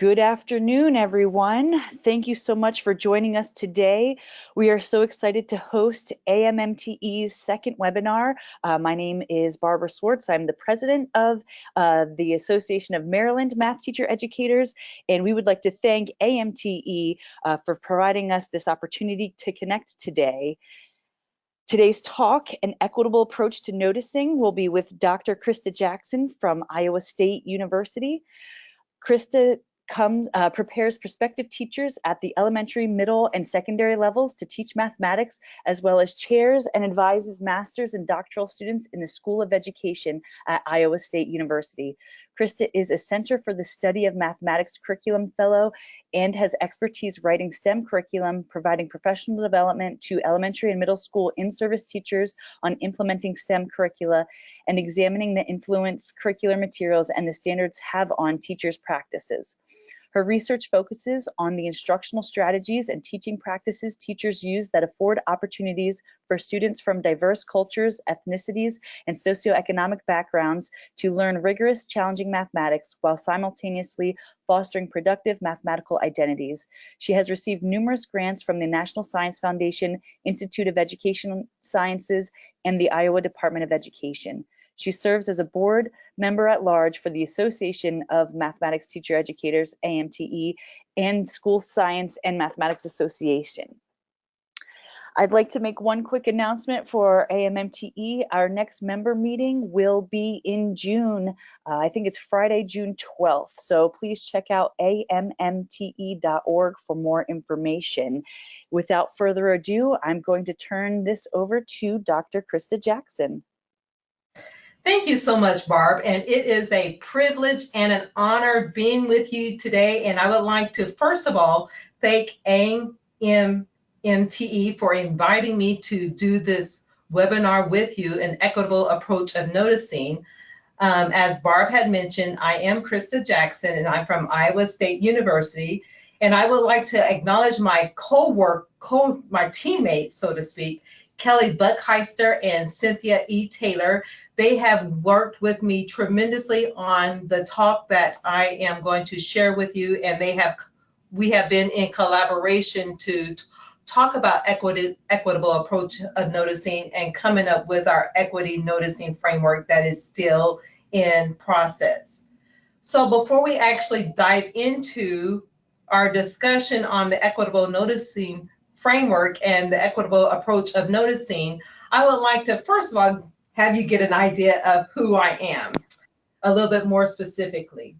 Good afternoon, everyone. Thank you so much for joining us today. We are so excited to host AMMTE's second webinar. My name is Barbara Swartz. I'm the president of the Association of Maryland Math Teacher Educators, and we would like to thank AMTE for providing us this opportunity to connect today. Today's talk, An Equitable Approach to Noticing, will be with Dr. Christa Jackson from Iowa State University. Christa prepares prospective teachers at the elementary, middle, and secondary levels to teach mathematics, as well as chairs and advises master's and doctoral students in the School of Education at Iowa State University. Christa is a Center for the Study of Mathematics Curriculum Fellow and has expertise writing STEM curriculum, providing professional development to elementary and middle school in-service teachers on implementing STEM curricula and examining the influence curricular materials and the standards have on teachers' practices. Her research focuses on the instructional strategies and teaching practices teachers use that afford opportunities for students from diverse cultures, ethnicities, and socioeconomic backgrounds to learn rigorous, challenging mathematics while simultaneously fostering productive mathematical identities. She has received numerous grants from the National Science Foundation, Institute of Educational Sciences, and the Iowa Department of Education. She serves as a board member at large for the Association of Mathematics Teacher Educators, AMTE, and School Science and Mathematics Association. I'd like to make one quick announcement for AMMTE. Our next member meeting will be in June. I think it's Friday, June 12th. So please check out ammte.org for more information. Without further ado, I'm going to turn this over to Dr. Christa Jackson. Thank you so much, Barb, and it is a privilege and an honor being with you today. And I would like to, first of all, thank AMMTE for inviting me to do this webinar with you, An Equitable Approach of Noticing. As Barb had mentioned, I am Christa Jackson, and I'm from Iowa State University. And I would like to acknowledge my my teammates, so to speak, Kelly Buckheister and Cynthia E. Taylor. They have worked with me tremendously on the talk that I am going to share with you, and we have been in collaboration to talk about equitable approach of noticing and coming up with our equity noticing framework that is still in process. So before we actually dive into our discussion on the equitable noticing framework and the equitable approach of noticing, I would like to first of all have you get an idea of who I am a little bit more specifically.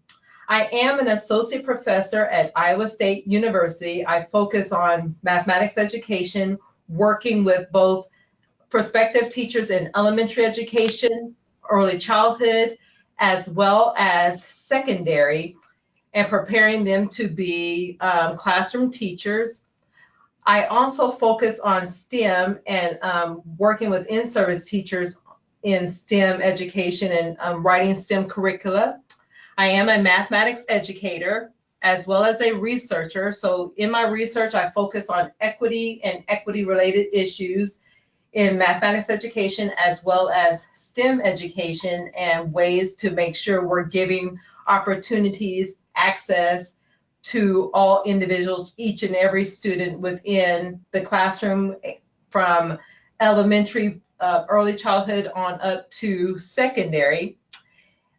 I am an associate professor at Iowa State University. I focus on mathematics education, working with both prospective teachers in elementary education, early childhood, as well as secondary, and preparing them to be classroom teachers. I also focus on STEM and working with in-service teachers in STEM education and writing STEM curricula. I am a mathematics educator as well as a researcher. So in my research, I focus on equity and equity-related issues in mathematics education as well as STEM education and ways to make sure we're giving opportunities, access to all individuals, each and every student within the classroom from elementary, early childhood on up to secondary.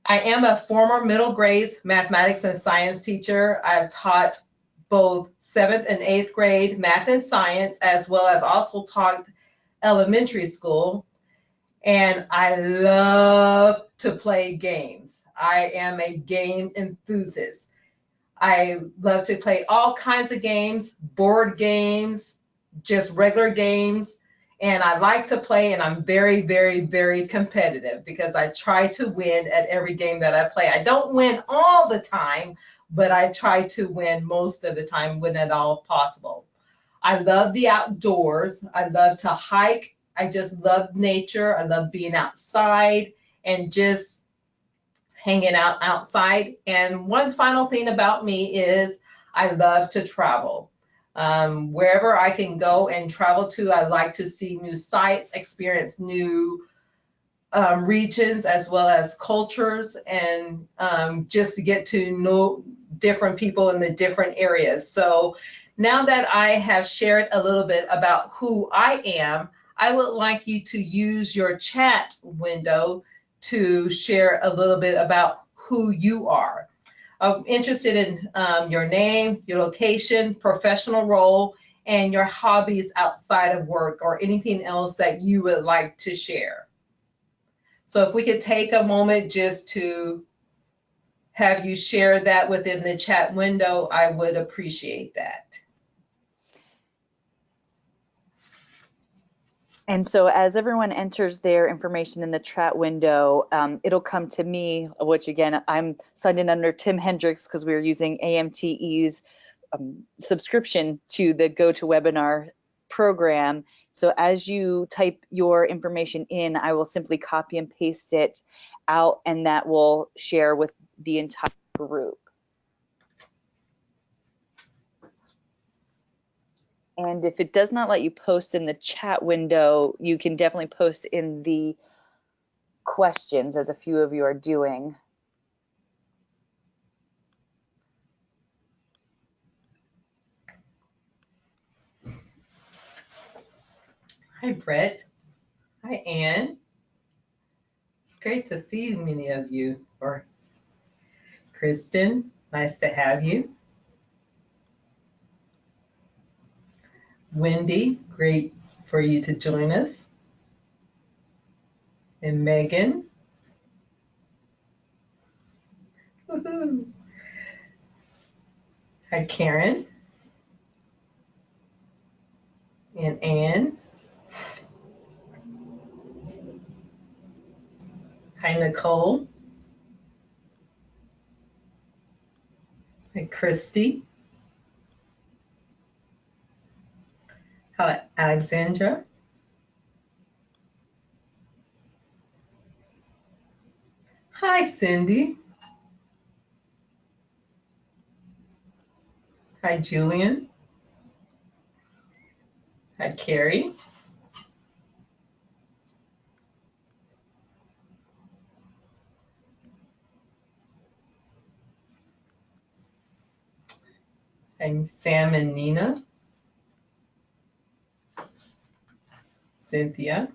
I am a former middle grades mathematics and science teacher. I've taught both 7th and 8th grade math and science, as well as I've also taught elementary school. And I love to play games. I am a game enthusiast. I love to play all kinds of games, board games, just regular games. And I like to play, and I'm very, very, very competitive because I try to win at every game that I play. I don't win all the time, but I try to win most of the time when at all possible. I love the outdoors. I love to hike. I just love nature. I love being outside and just hanging out outside. And one final thing about me is I love to travel. Wherever I can go and travel to, I like to see new sights, experience new regions as well as cultures, and just to get to know different people in the different areas. So now that I have shared a little bit about who I am, I would like you to use your chat window to share a little bit about who you are. I'm interested in your name, your location, professional role, and your hobbies outside of work, or anything else that you would like to share. So if we could take a moment just to have you share that within the chat window, I would appreciate that. And so as everyone enters their information in the chat window, it'll come to me, which again, I'm signed in under Tim Hendricks because we're using AMTE's subscription to the GoToWebinar program. So as you type your information in, I will simply copy and paste it out, and that will share with the entire group. And if it does not let you post in the chat window, you can definitely post in the questions, as a few of you are doing. Hi, Brett. Hi, Ann. It's great to see many of you. Or Kristen, nice to have you. Wendy, great for you to join us. And Megan. Woohoo. Hi, Karen. And Ann. Hi, Nicole. Hi, Christy. Hi, Alexandra. Hi, Cindy. Hi, Julian. Hi, Carrie. Hi, Sam and Nina. Cynthia.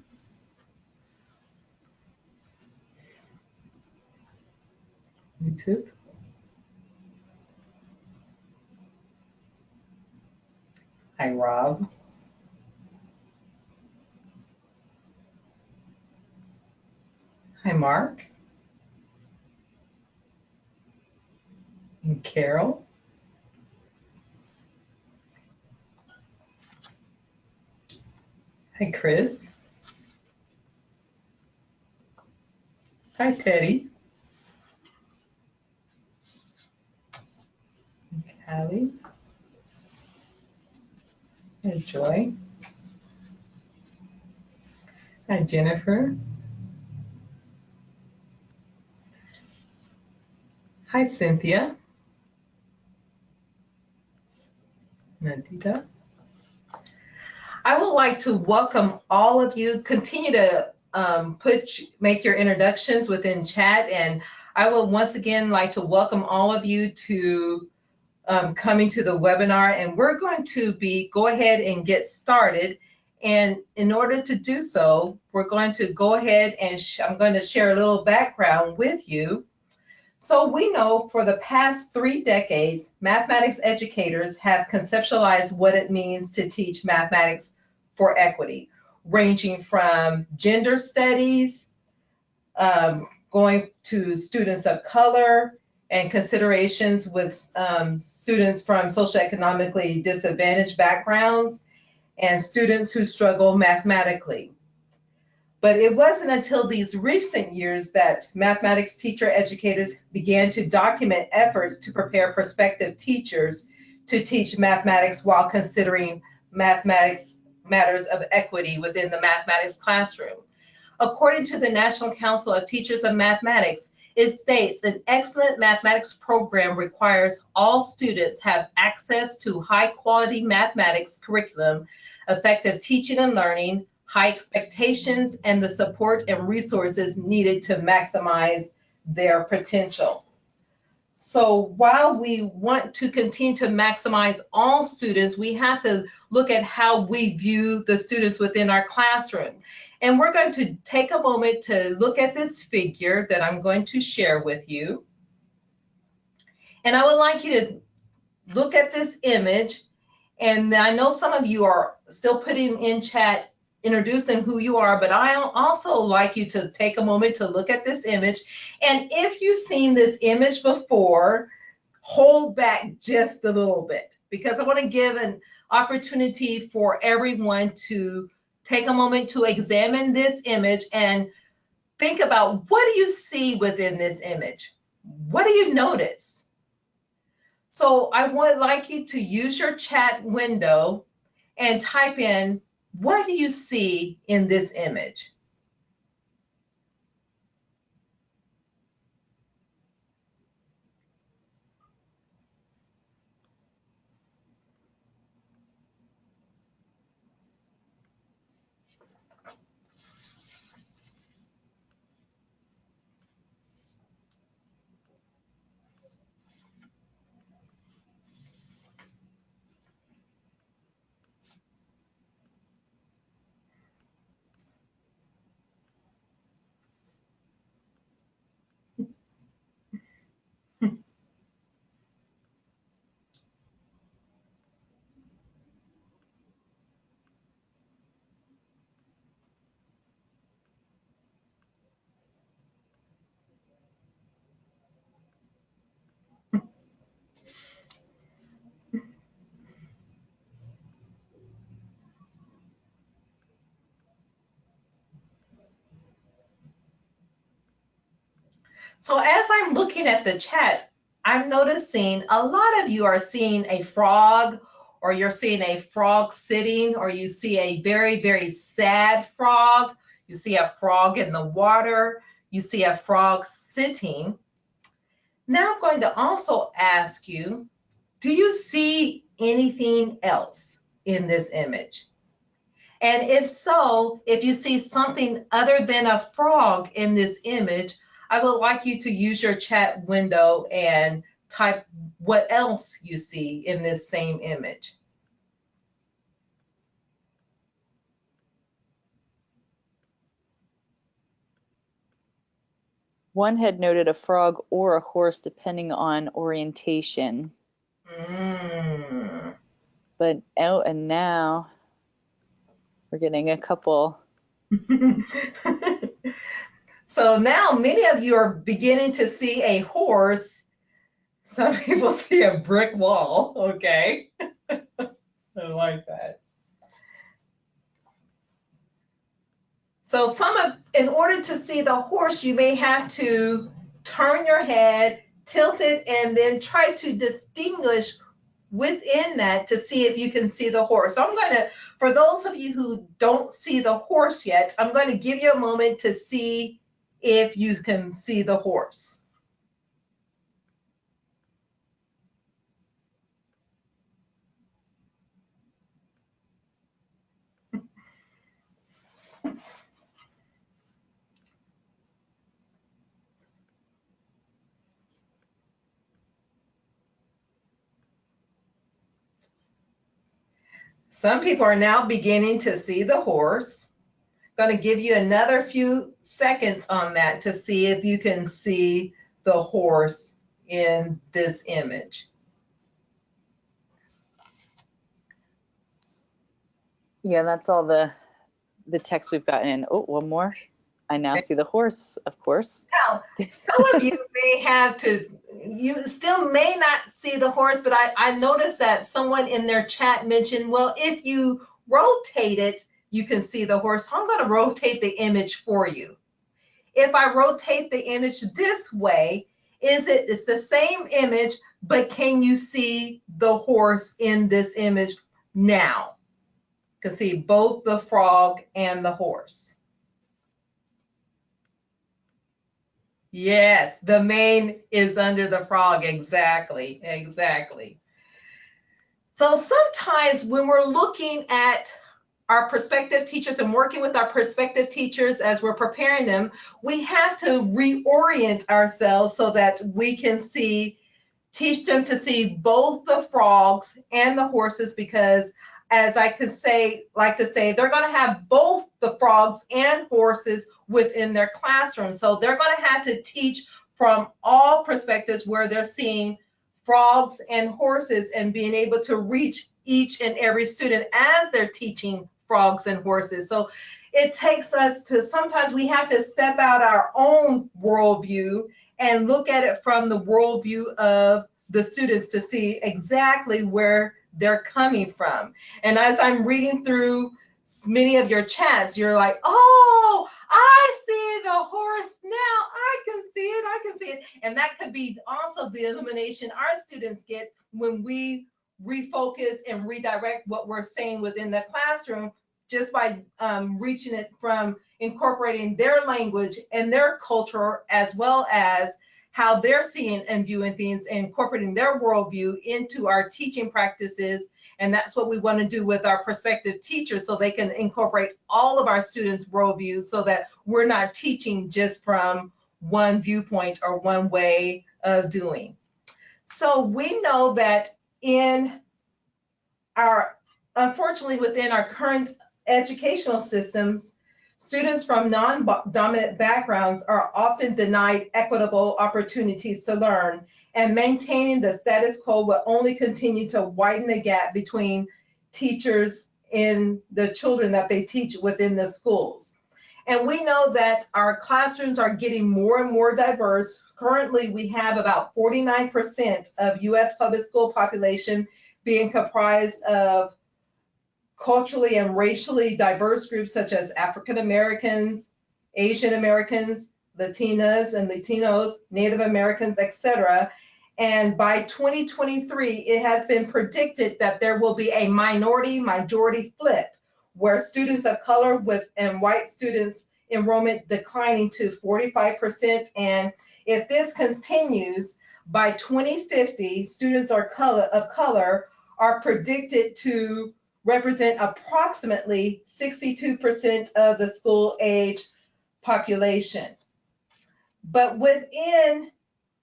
YouTube. Hi, Rob. Hi, Mark. And Carol. Hi, Chris. Hi, Teddy. Callie. Hi, Joy. Hi, Jennifer. Hi, Cynthia. Nadita. I would like to welcome all of you. Continue to make your introductions within chat, and I would once again like to welcome all of you to coming to the webinar, and we're going to go ahead and get started. And in order to do so, we're going to go ahead and I'm going to share a little background with you. So we know for the past 3 decades, mathematics educators have conceptualized what it means to teach mathematics for equity, ranging from gender studies, going to students of color, and considerations with students from socioeconomically disadvantaged backgrounds and students who struggle mathematically. But it wasn't until these recent years that mathematics teacher educators began to document efforts to prepare prospective teachers to teach mathematics while considering mathematics matters of equity within the mathematics classroom. According to the National Council of Teachers of Mathematics, it states an excellent mathematics program requires all students have access to high quality mathematics curriculum, effective teaching and learning, high expectations, and the support and resources needed to maximize their potential. So while we want to continue to maximize all students, we have to look at how we view the students within our classroom. And we're going to take a moment to look at this figure that I'm going to share with you. And I would like you to look at this image. And I know some of you are still putting in chat, introducing who you are, but I also like you to take a moment to look at this image. And if you've seen this image before, hold back just a little bit, because I want to give an opportunity for everyone to take a moment to examine this image and think about, what do you see within this image? What do you notice? So I would like you to use your chat window and type in, what do you see in this image? So as I'm looking at the chat, I'm noticing a lot of you are seeing a frog, or you're seeing a frog sitting, or you see a very, very sad frog. You see a frog in the water. You see a frog sitting. Now I'm going to also ask you, do you see anything else in this image? And if so, if you see something other than a frog in this image, I would like you to use your chat window and type what else you see in this same image. One had noted a frog or a horse depending on orientation. But oh, and now we're getting a couple. So now many of you are beginning to see a horse. Some people see a brick wall, okay? I like that. So in order to see the horse, you may have to turn your head, tilt it, and then try to distinguish within that to see if you can see the horse. So I'm going to, for those of you who don't see the horse yet, I'm going to give you a moment to see if you can see the horse. Some people are now beginning to see the horse. I'm going to give you another few seconds on that to see if you can see the horse in this image. Yeah, that's all the text we've gotten in. Oh, one more. I now see the horse, of course. Now, some of you may have to, you still may not see the horse, but I noticed that someone in their chat mentioned, well, if you rotate it, you can see the horse. So I'm going to rotate the image for you. If I rotate the image this way, it's the same image, but can you see the horse in this image now? You can see both the frog and the horse. Yes, the mane is under the frog. Exactly, exactly. So sometimes when we're looking at our prospective teachers and working with our prospective teachers as we're preparing them, we have to reorient ourselves so that we can teach them to see both the frogs and the horses, because as I could say, like to say, they're going to have both the frogs and horses within their classroom. So they're going to have to teach from all perspectives where they're seeing frogs and horses and being able to reach each and every student as they're teaching frogs and horses. So it takes us to, sometimes we have to step out our own worldview and look at it from the worldview of the students to see exactly where they're coming from. And as I'm reading through many of your chats, you're like, oh, I see the horse now. I can see it. I can see it. And that could be also the illumination our students get when we refocus and redirect what we're saying within the classroom, just by reaching it from incorporating their language and their culture, as well as how they're seeing and viewing things, and incorporating their worldview into our teaching practices. And that's what we want to do with our prospective teachers, so they can incorporate all of our students' worldviews, so that we're not teaching just from one viewpoint or one way of doing. So we know that unfortunately, within our current educational systems, students from non-dominant backgrounds are often denied equitable opportunities to learn, and maintaining the status quo will only continue to widen the gap between teachers and the children that they teach within the schools. And we know that our classrooms are getting more and more diverse. Currently, we have about 49% of US public school population being comprised of culturally and racially diverse groups such as African Americans, Asian Americans, Latinas and Latinos, Native Americans, etc. And by 2023, it has been predicted that there will be a minority-majority flip, where students of color and white students enrollment declining to 45%. And if this continues, by 2050, students of color are predicted to represent approximately 62% of the school age population. But within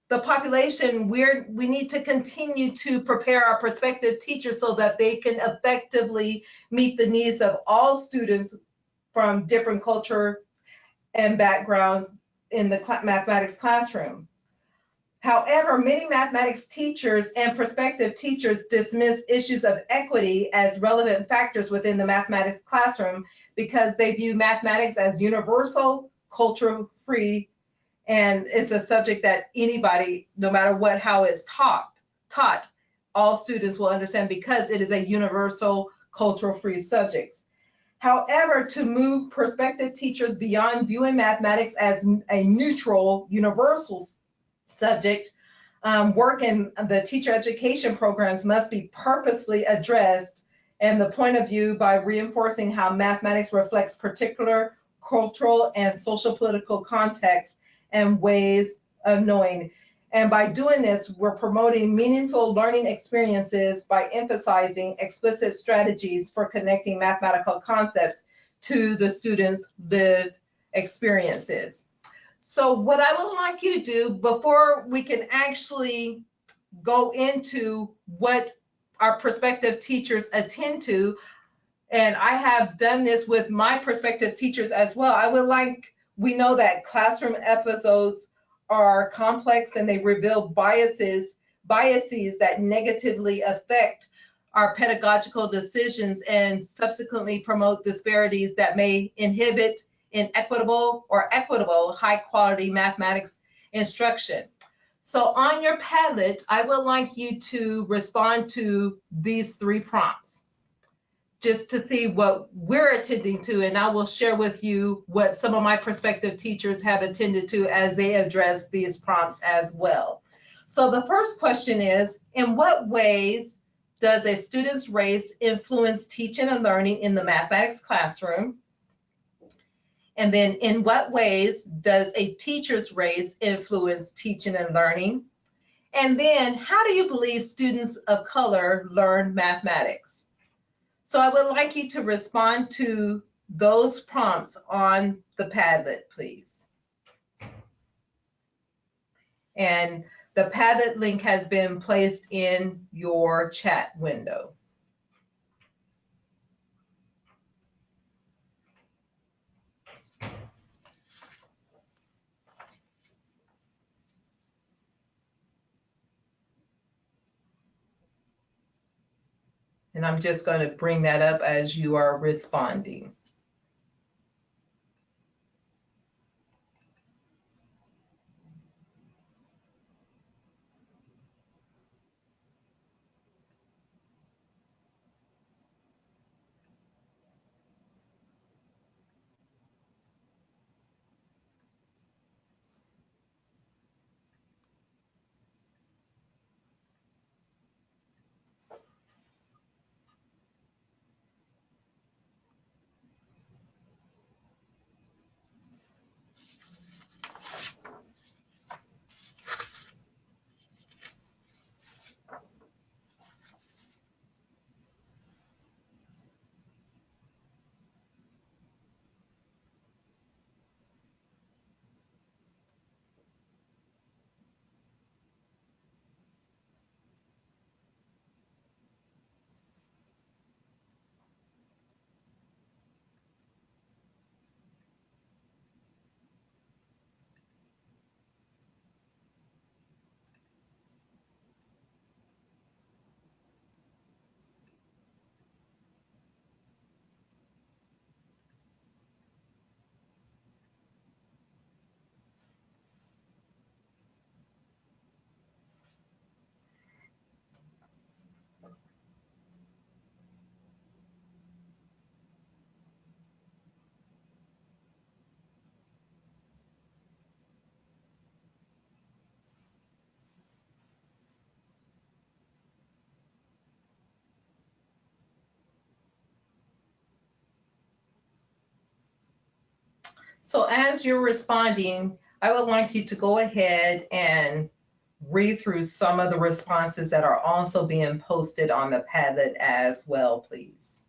the population, we need to continue to prepare our prospective teachers so that they can effectively meet the needs of all students from different culture and backgrounds in the mathematics classroom. However, many mathematics teachers and prospective teachers dismiss issues of equity as relevant factors within the mathematics classroom, because they view mathematics as universal, culture-free, and it's a subject that anybody, no matter how it's taught, all students will understand, because it is a universal, cultural-free subject. However, to move prospective teachers beyond viewing mathematics as a neutral, universal subject, work in the teacher education programs must be purposely addressed, and the point of view by reinforcing how mathematics reflects particular cultural and social political contexts and ways of knowing. And by doing this, we're promoting meaningful learning experiences by emphasizing explicit strategies for connecting mathematical concepts to the students' lived experiences. So what I would like you to do, before we can actually go into what our prospective teachers attend to, and I have done this with my prospective teachers as well, we know that classroom episodes are complex and they reveal biases that negatively affect our pedagogical decisions and subsequently promote disparities that may inhibit inequitable or equitable high quality mathematics instruction. So on your Padlet, I would like you to respond to these 3 prompts, just to see what we're attending to, and I will share with you what some of my prospective teachers have attended to as they address these prompts as well. So the first question is, in what ways does a student's race influence teaching and learning in the mathematics classroom? And then, in what ways does a teacher's race influence teaching and learning? And then, how do you believe students of color learn mathematics? So I would like you to respond to those prompts on the Padlet, please. And the Padlet link has been placed in your chat window. And I'm just going to bring that up as you are responding. So as you're responding, I would like you to go ahead and read through some of the responses that are also being posted on the Padlet as well, please.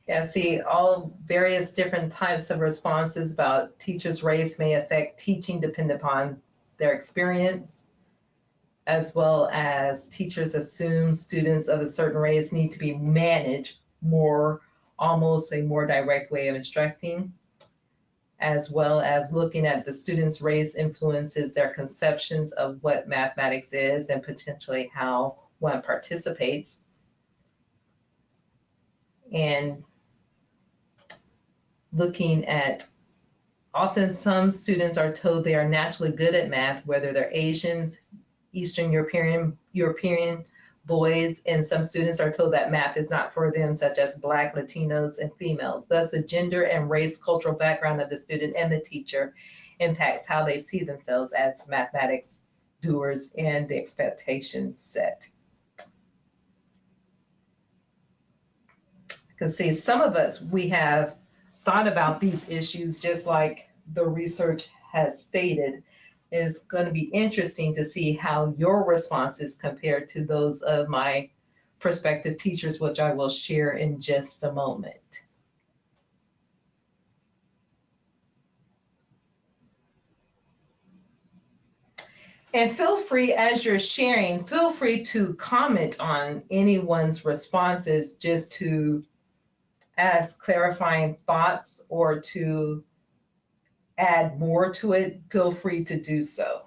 Yeah, see, all various different types of responses about teachers' race may affect teaching depending upon their experience, as well as teachers assume students of a certain race need to be managed more, almost a more direct way of instructing, as well as looking at the students' race influences their conceptions of what mathematics is and potentially how one participates. And looking at, often some students are told they are naturally good at math, whether they're Asians, Eastern European boys, and some students are told that math is not for them, such as Black, Latinos, and females. Thus, the gender and race cultural background of the student and the teacher impacts how they see themselves as mathematics doers and the expectations set. Because see, some of us, we have thought about these issues just like the research has stated. It's going to be interesting to see how your responses compare to those of my prospective teachers, which I will share in just a moment. And feel free, as you're sharing, feel free to comment on anyone's responses just to ask clarifying thoughts or to add more to it. Feel free to do so.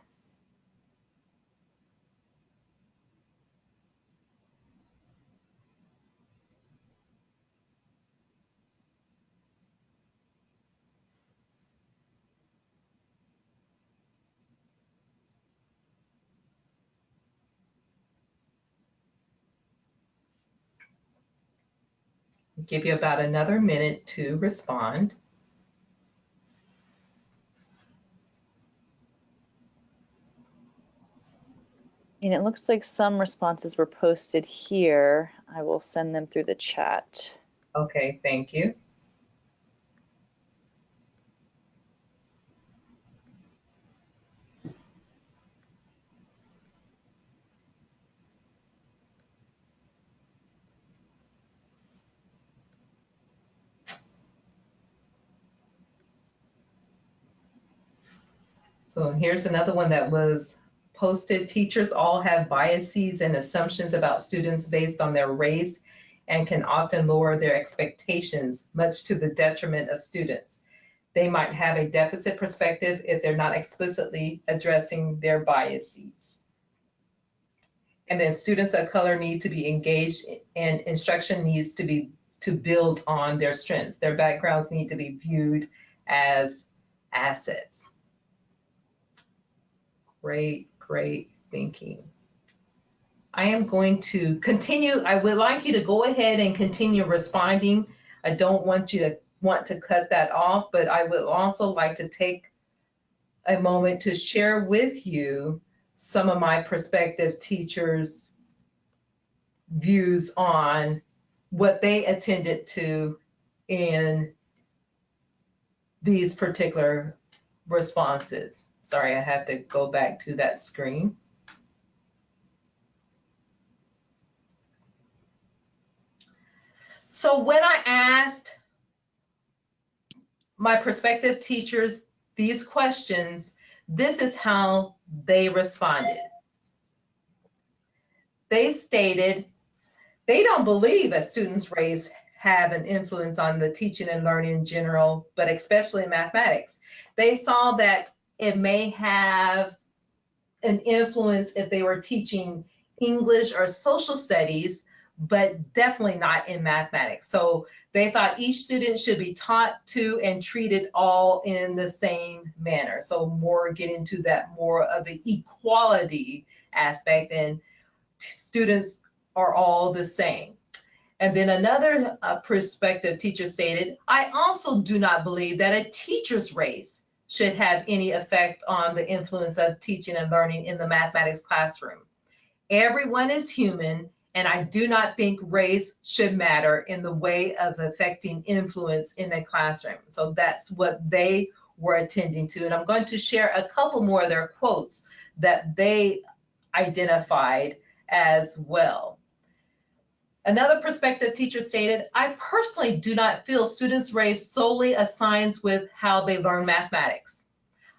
Give you about another minute to respond. And it looks like some responses were posted here. I will send them through the chat. Okay, thank you. So here's another one that was posted. Teachers all have biases and assumptions about students based on their race and can often lower their expectations, much to the detriment of students. They might have a deficit perspective if they're not explicitly addressing their biases. And then students of color need to be engaged, and instruction needs to build on their strengths. Their backgrounds need to be viewed as assets. Great thinking. I am going to continue. I would like you to go ahead and continue responding. I don't want you to cut that off, but I would also like to take a moment to share with you some of my prospective teachers' views on what they attended to in these particular responses. Sorry, I have to go back to that screen. So when I asked my prospective teachers these questions, this is how they responded. They stated they don't believe a student's race have an influence on the teaching and learning in general, but especially in mathematics. They saw that it may have an influence if they were teaching English or social studies, but definitely not in mathematics. So they thought each student should be taught to and treated all in the same manner. So more get into that more of the equality aspect, and students are all the same. And then another prospective teacher stated, I also do not believe that a teacher's race should have any effect on the influence of teaching and learning in the mathematics classroom. Everyone is human, and I do not think race should matter in the way of affecting influence in a classroom. So that's what they were attending to. And I'm going to share a couple more of their quotes that they identified as well. Another prospective teacher stated, I personally do not feel students' race solely assigns with how they learn mathematics.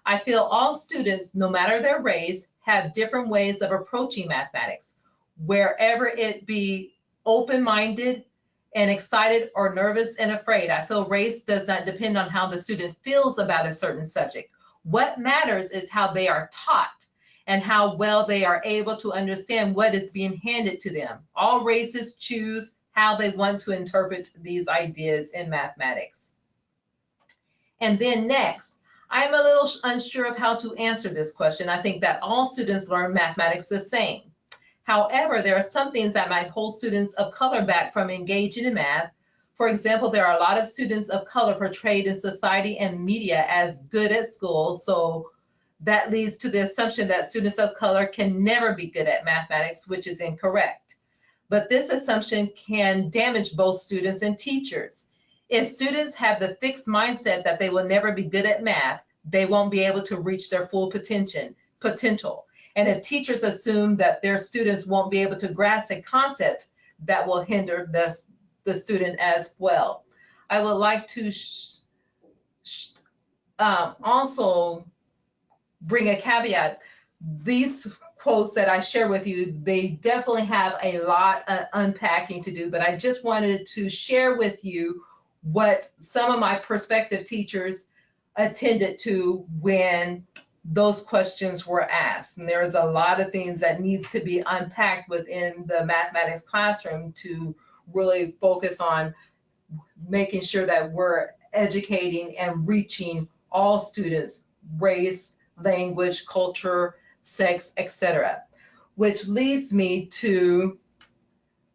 I feel all students, no matter their race, have different ways of approaching mathematics, wherever it be open-minded and excited or nervous and afraid. I feel race does not depend on how the student feels about a certain subject. What matters is how they are taught and how well they are able to understand what is being handed to them. All races choose how they want to interpret these ideas in mathematics. And then next, I'm a little unsure of how to answer this question. I think that all students learn mathematics the same. However, there are some things that might hold students of color back from engaging in math. For example, there are a lot of students of color portrayed in society and media as good at school, so that leads to the assumption that students of color can never be good at mathematics, which is incorrect. But this assumption can damage both students and teachers. If students have the fixed mindset that they will never be good at math, they won't be able to reach their full potential. And if teachers assume that their students won't be able to grasp a concept, that will hinder the student as well. I would like to also bring a caveat. These quotes that I share with you, they definitely have a lot of unpacking to do, but I just wanted to share with you what some of my prospective teachers attended to when those questions were asked. And there's a lot of things that needs to be unpacked within the mathematics classroom to really focus on making sure that we're educating and reaching all students, race, language, culture, sex, etc. Which leads me to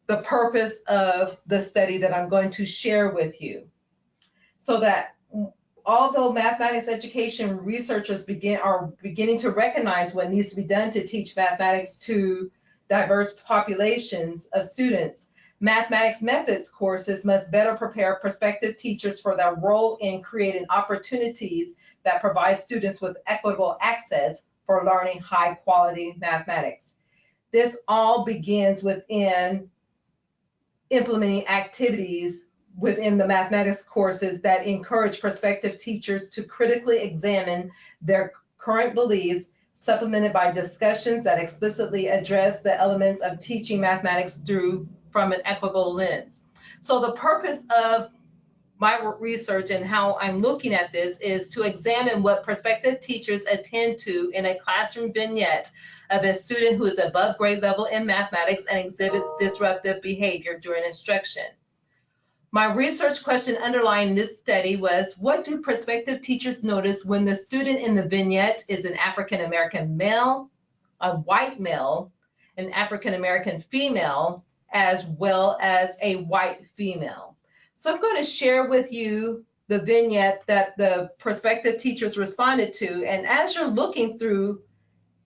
the purpose of the study that I'm going to share with you. So that although mathematics education researchers are beginning to recognize what needs to be done to teach mathematics to diverse populations of students, mathematics methods courses must better prepare prospective teachers for their role in creating opportunities that provide students with equitable access for learning high quality mathematics. This all begins within implementing activities within the mathematics courses that encourage prospective teachers to critically examine their current beliefs, supplemented by discussions that explicitly address the elements of teaching mathematics from an equitable lens. So the purpose of my research and how I'm looking at this is to examine what prospective teachers attend to in a classroom vignette of a student who is above grade level in mathematics and exhibits disruptive behavior during instruction. My research question underlying this study was, what do prospective teachers notice when the student in the vignette is an African American male, a white male, an African American female, as well as a white female? So I'm going to share with you the vignette that the prospective teachers responded to. And as you're looking through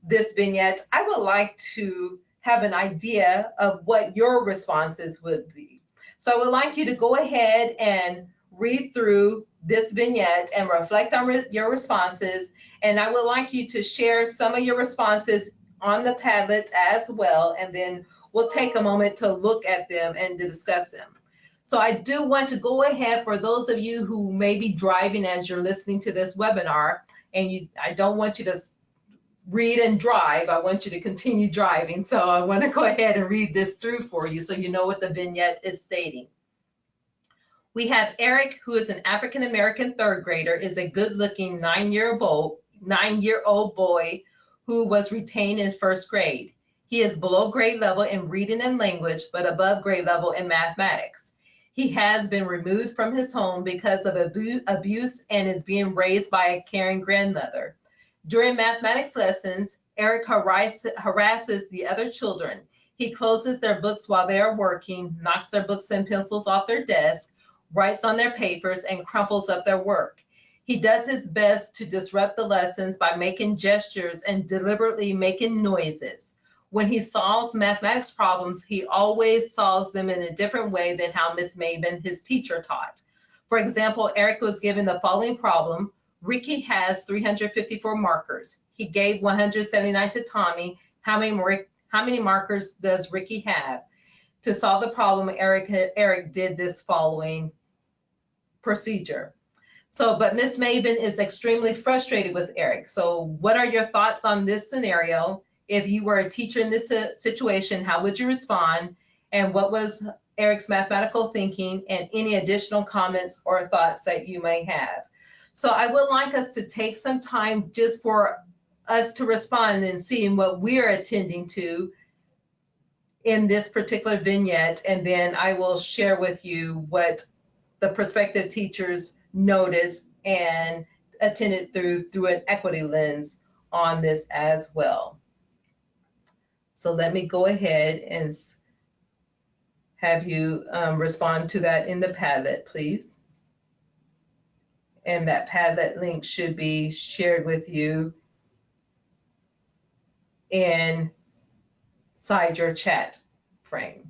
this vignette, I would like to have an idea of what your responses would be. So I would like you to go ahead and read through this vignette and reflect on your responses. And I would like you to share some of your responses on the Padlet as well. And then we'll take a moment to look at them and to discuss them. So I do want to go ahead, for those of you who may be driving as you're listening to this webinar, and I don't want you to read and drive. I want you to continue driving. So I want to go ahead and read this through for you so you know what the vignette is stating. We have Eric, who is an African American third grader, is a good-looking 9-year-old boy who was retained in first grade. He is below grade level in reading and language, but above grade level in mathematics. He has been removed from his home because of abuse and is being raised by a caring grandmother. During mathematics lessons, Eric harasses the other children. He closes their books while they are working, knocks their books and pencils off their desk, writes on their papers, and crumples up their work. He does his best to disrupt the lessons by making gestures and deliberately making noises. When he solves mathematics problems, he always solves them in a different way than how Miss Maben, his teacher, taught. For example, Eric was given the following problem. Ricky has 354 markers. He gave 179 to Tommy. How many markers does Ricky have? To solve the problem, Eric did this following procedure. But Miss Maben is extremely frustrated with Eric. So what are your thoughts on this scenario? If you were a teacher in this situation, how would you respond? And what was Eric's mathematical thinking, and any additional comments or thoughts that you may have? So I would like us to take some time just for us to respond and seeing what we're attending to in this particular vignette, and then I will share with you what the prospective teachers noticed and attended through an equity lens on this as well. So let me go ahead and have you respond to that in the Padlet, please. And that Padlet link should be shared with you inside your chat frame.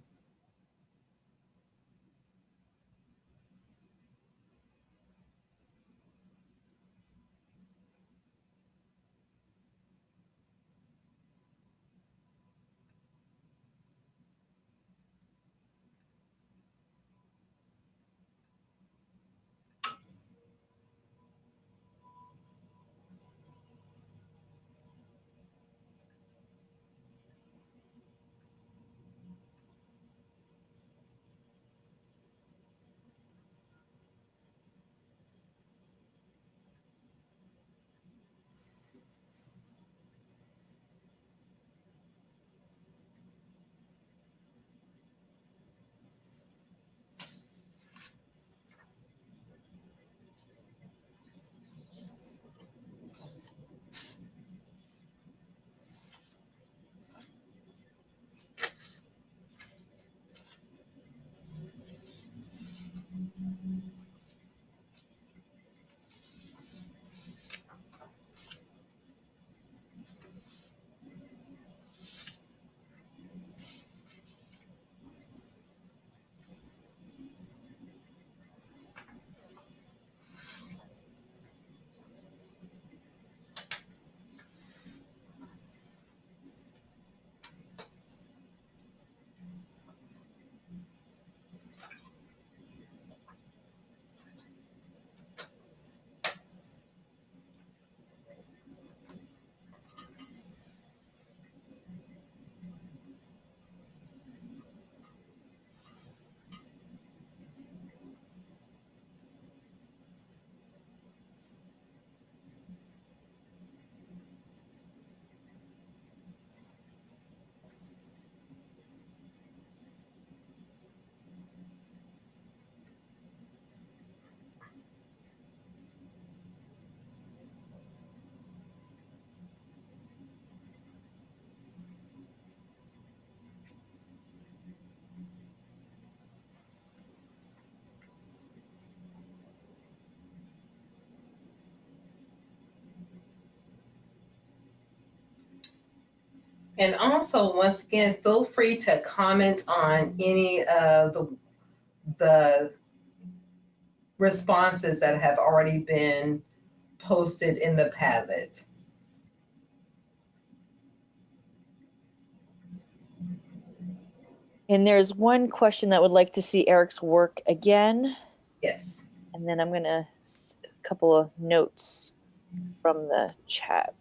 And also, once again, feel free to comment on any of the responses that have already been posted in the Padlet. And there's one question that would like to see Eric's work again. Yes. And then I'm going to a couple of notes from the chat.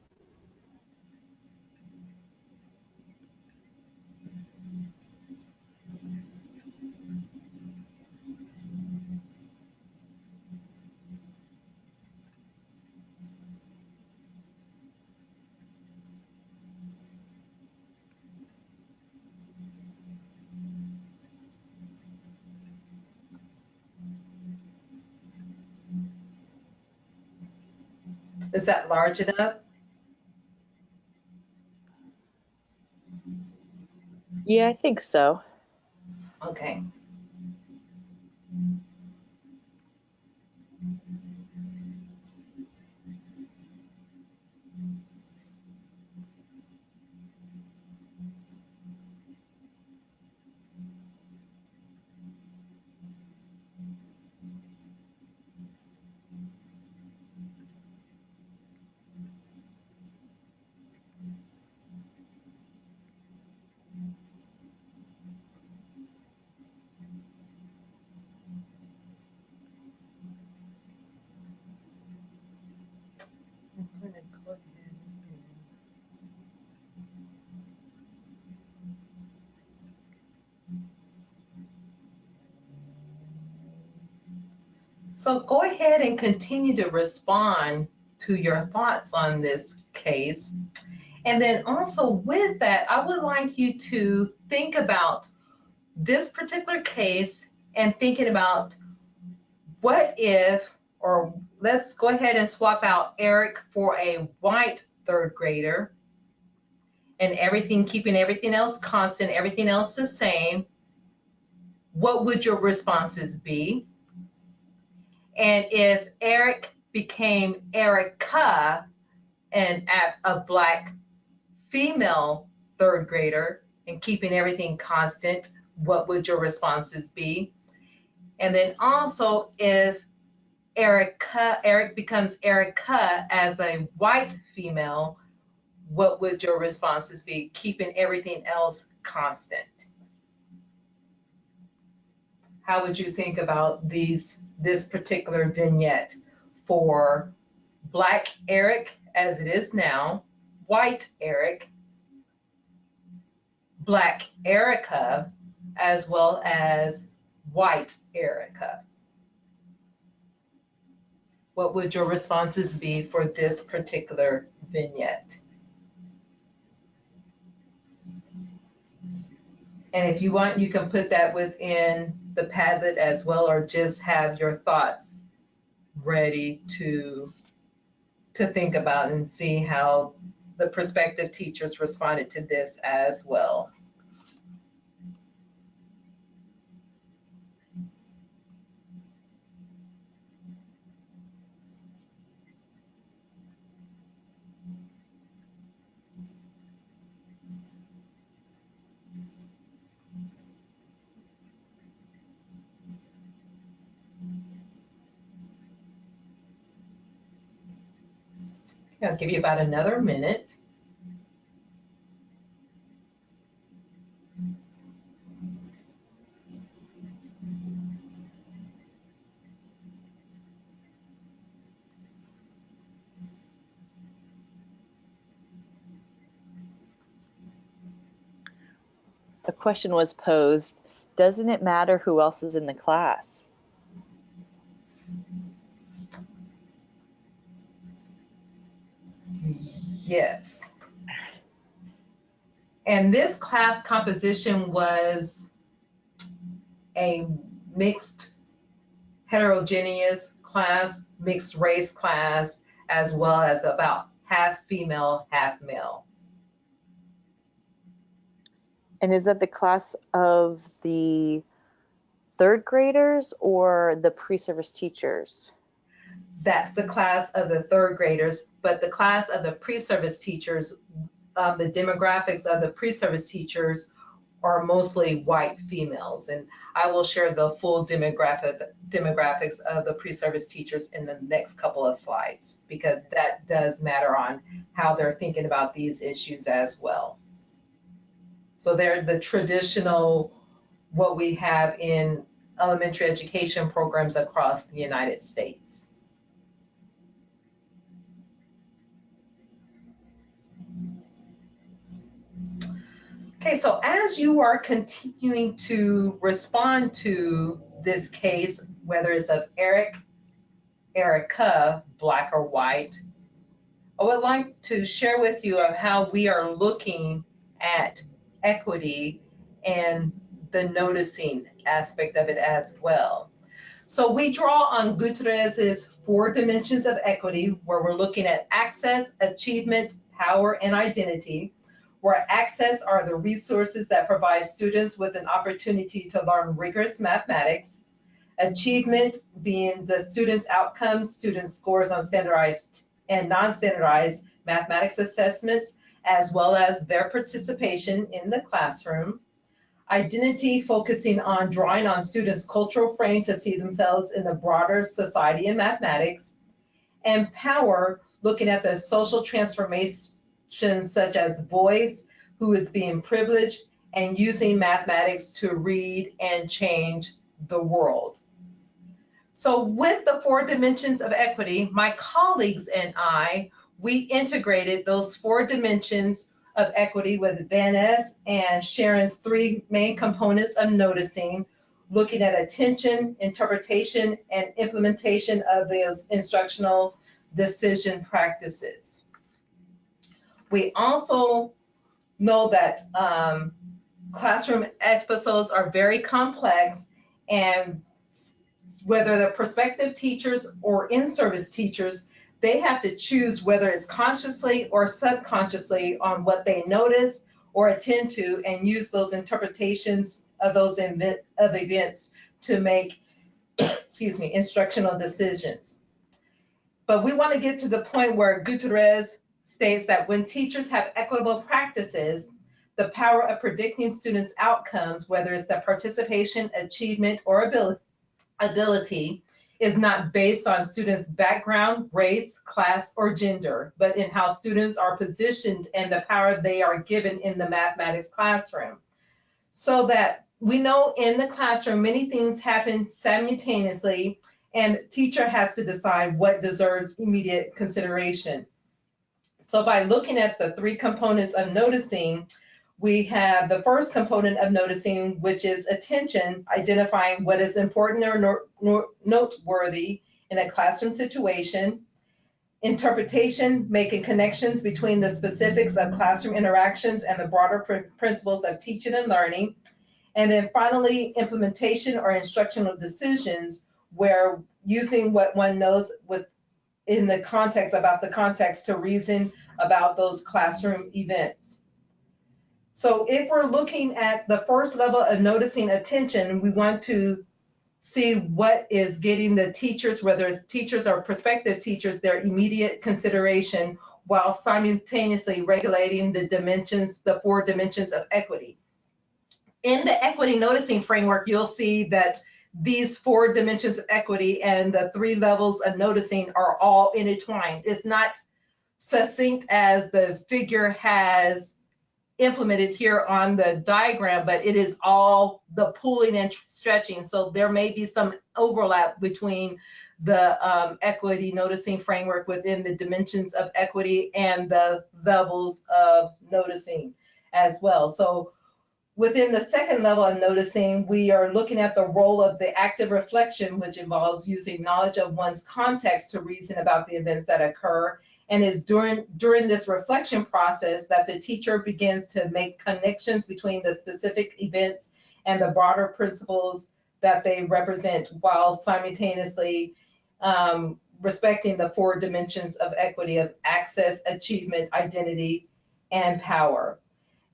Is that large enough? Yeah, I think so. Okay. I'm going to go ahead and... So go ahead and continue to respond to your thoughts on this case. And then also with that, I would like you to think about this particular case and thinking about what if, or let's go ahead and swap out Eric for a white third grader and everything, keeping everything else constant, everything else the same. What would your responses be? And if Eric became Erica and a black female third grader and keeping everything constant, what would your responses be? And then also if Eric becomes Erica as a white female, what would your responses be, keeping everything else constant? How would you think about this particular vignette for Black Eric as it is now, white Eric, Black Erica, as well as white Erica? What would your responses be for this particular vignette? And if you want, you can put that within the Padlet as well, or just have your thoughts ready to think about and see how the prospective teachers responded to this as well. I'll give you about another minute. A question was posed, doesn't it matter who else is in the class? Yes. And this class composition was a mixed heterogeneous class, mixed race class, as well as about half female, half male. And is that the class of the third graders or the pre-service teachers? That's the class of the third graders, but the class of the pre-service teachers the demographics of the pre-service teachers are mostly white females. And I will share the full demographics of the pre-service teachers in the next couple of slides, because that does matter on how they're thinking about these issues as well. So they're the traditional, what we have in elementary education programs across the United States. Okay, so as you are continuing to respond to this case, whether it's of Eric, Erica, black or white, I would like to share with you of how we are looking at equity and the noticing aspect of it as well. So we draw on Gutierrez's 4 dimensions of equity, where we're looking at access, achievement, power, and identity, where access are the resources that provide students with an opportunity to learn rigorous mathematics, achievement being the students' outcomes, students' scores on standardized and non-standardized mathematics assessments, as well as their participation in the classroom. Identity, focusing on drawing on students' cultural frame to see themselves in the broader society in mathematics. And power, looking at the social transformations such as voice, who is being privileged, and using mathematics to read and change the world. So with the 4 dimensions of equity, my colleagues and I, we integrated those 4 dimensions of equity with Vanessa and Sharon's 3 main components of noticing, looking at attention, interpretation, and implementation of those instructional decision practices. We also know that classroom episodes are very complex, and whether they're prospective teachers or in-service teachers, they have to choose whether it's consciously or subconsciously on what they notice or attend to, and use those interpretations of those events to make instructional decisions. But we want to get to the point where Gutierrez states that when teachers have equitable practices, the power of predicting students' outcomes, whether it's the participation, achievement, or ability, is not based on students' background, race, class, or gender, but in how students are positioned and the power they are given in the mathematics classroom. So that we know in the classroom, many things happen simultaneously, and the teacher has to decide what deserves immediate consideration. So by looking at the 3 components of noticing, we have the first component of noticing, which is attention, identifying what is important or noteworthy in a classroom situation. Interpretation, making connections between the specifics of classroom interactions and the broader principles of teaching and learning. And then finally, implementation or instructional decisions, where using what one knows in the context, about the context, to reason about those classroom events. So if we're looking at the first level of noticing attention, we want to see what is getting the teachers, whether it's teachers or prospective teachers, their immediate consideration, while simultaneously regulating the dimensions, the 4 dimensions of equity. In the equity noticing framework, you'll see that these 4 dimensions of equity and the 3 levels of noticing are all intertwined. It's not succinct as the figure has implemented here on the diagram, but it is all the pulling and stretching. So there may be some overlap between the equity noticing framework within the dimensions of equity and the levels of noticing as well. So within the second level of noticing, we are looking at the role of the active reflection, which involves using knowledge of one's context to reason about the events that occur. And it's during this reflection process that the teacher begins to make connections between the specific events and the broader principles that they represent, while simultaneously respecting the 4 dimensions of equity of access, achievement, identity, and power.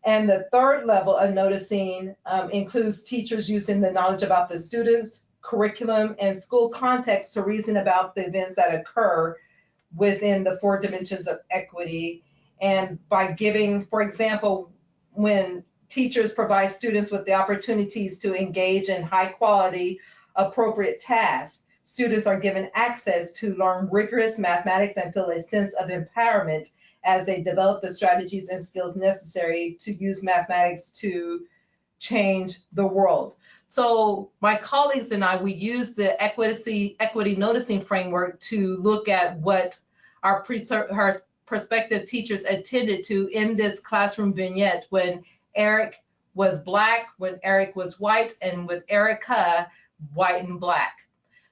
And the third level of noticing includes teachers using the knowledge about the students, curriculum, and school context to reason about the events that occur within the 4 dimensions of equity, And by giving, for example, when teachers provide students with the opportunities to engage in high quality, appropriate tasks, students are given access to learn rigorous mathematics and feel a sense of empowerment as they develop the strategies and skills necessary to use mathematics to change the world. So my colleagues and I, we use the equity noticing framework to look at what our prospective teachers attended to in this classroom vignette when Eric was Black, when Eric was white, and with Erica, white and Black.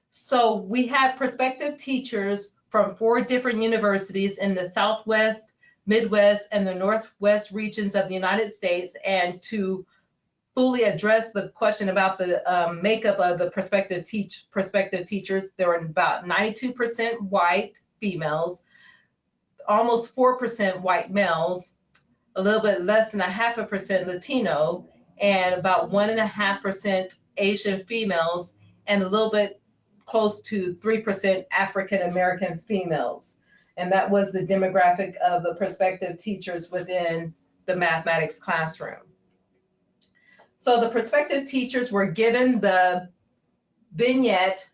So we had prospective teachers from 4 different universities in the Southwest, Midwest, and the Northwest regions of the United States. And to fully address the question about the makeup of the prospective teachers, there were about 92% white females, almost 4% white males, a little bit less than 0.5% Latino, and about 1.5% Asian females, and a little bit close to 3% African American females. And that was the demographic of the prospective teachers within the mathematics classroom. So the prospective teachers were given the vignette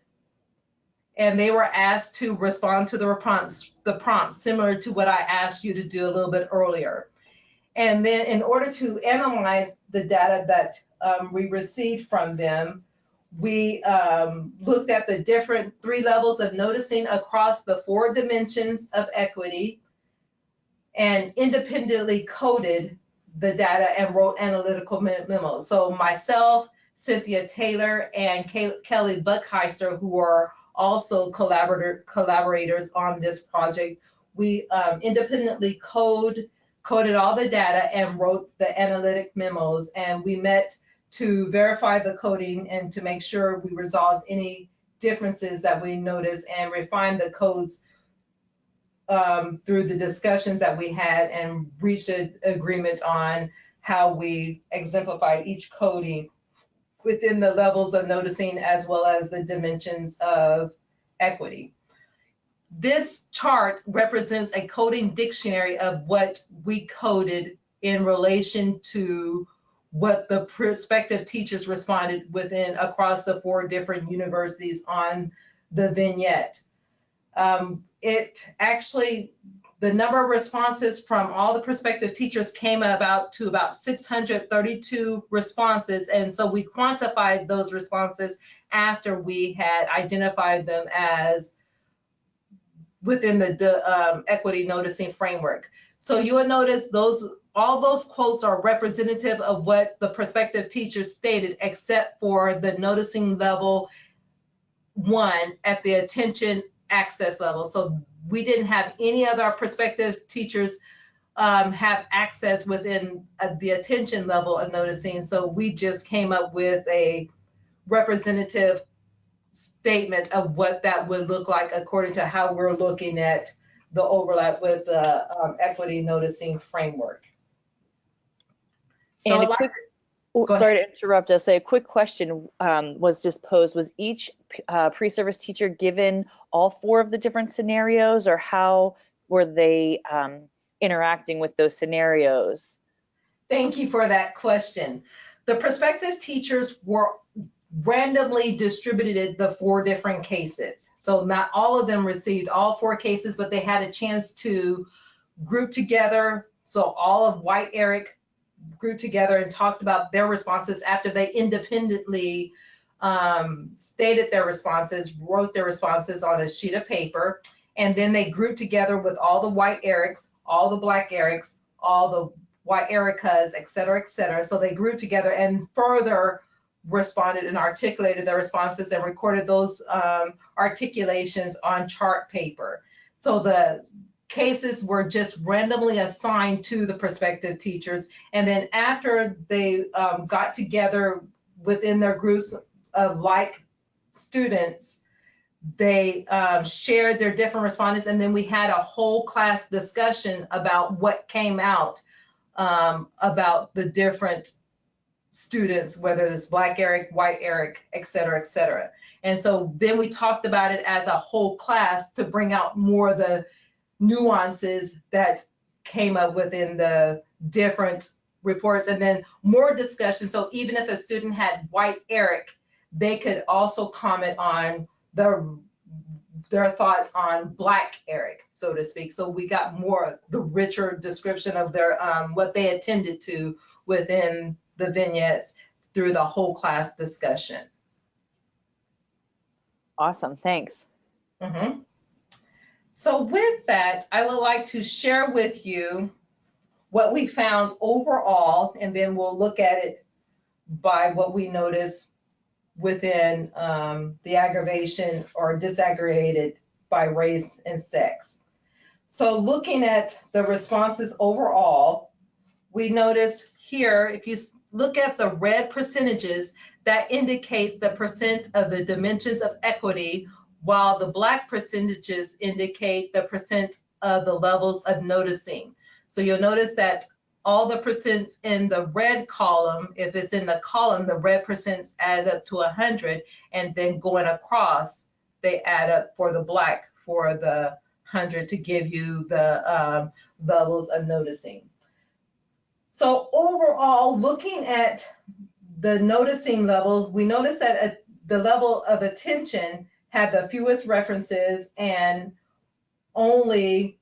and they were asked to respond to the prompts similar to what I asked you to do a little bit earlier. And then in order to analyze the data that we received from them, we looked at the different 3 levels of noticing across the 4 dimensions of equity and independently coded the data and wrote analytical memos. So myself, Cynthia Taylor, and Kelly Buckheister, who are also collaborators on this project, we independently coded all the data and wrote the analytic memos. And we met to verify the coding and to make sure we resolved any differences that we noticed and refine the codes through the discussions that we had and reached an agreement on how we exemplified each coding within the levels of noticing as well as the dimensions of equity. This chart represents a coding dictionary of what we coded in relation to what the prospective teachers responded within across the 4 different universities on the vignette. It actually, the number of responses from all the prospective teachers came to about 632 responses. And so we quantified those responses after we had identified them as within the equity noticing framework. So you will notice all those quotes are representative of what the prospective teachers stated, except for the noticing level 1 at the attention access level. So we didn't have any other prospective teachers have access within the attention level of noticing. So we just came up with a representative statement of what that would look like according to how we're looking at the overlap with the equity noticing framework. So and sorry to interrupt us. A quick question was just posed. Was each pre-service teacher given all 4 of the different scenarios, or how were they interacting with those scenarios? Thank you for that question. The prospective teachers were randomly distributed the 4 different cases. So not all of them received all 4 cases, but they had a chance to group together. So all of white Eric grouped together and talked about their responses after they independently stated their responses, wrote their responses on a sheet of paper, and then they grouped together with all the white Erics, all the black Erics, all the white Ericas, et cetera, et cetera. So they grouped together and further responded and articulated their responses and recorded those articulations on chart paper. So the cases were just randomly assigned to the prospective teachers. And then after they got together within their groups of like students, they shared their different responses. And then we had a whole class discussion about what came out about the different students, whether it's black Eric, white Eric, et cetera, et cetera. And so then we talked about it as a whole class to bring out more of the nuances that came up within the different reports, and then more discussion. So even if a student had white Eric, they could also comment on their thoughts on black Eric, so to speak. So we got more, the richer description of their what they attended to within the vignettes through the whole class discussion. Awesome, thanks. Mm-hmm. So with that, I would like to share with you what we found overall, and then we'll look at it by what we noticed within the aggravation or disaggregated by race and sex. So looking at the responses overall, we notice here, if you look at the red percentages, that indicates the percent of the dimensions of equity, while the black percentages indicate the percent of the levels of noticing. So you'll notice that all the percents in the red column, if it's in the column, the red percents add up to 100, and then going across, they add up for the black for the 100 to give you the levels of noticing. So overall, looking at the noticing levels, we noticed that the level of attention had the fewest references, and only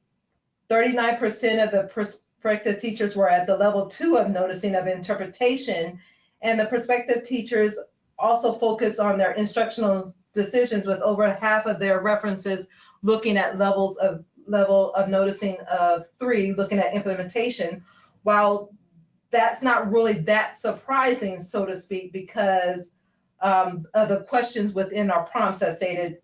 39% of the prospective teachers were at the level 2 of noticing of interpretation, and the prospective teachers also focused on their instructional decisions, with over half of their references looking at level of noticing of 3, looking at implementation. While that's not really that surprising, so to speak, because of the questions within our prompts that stated,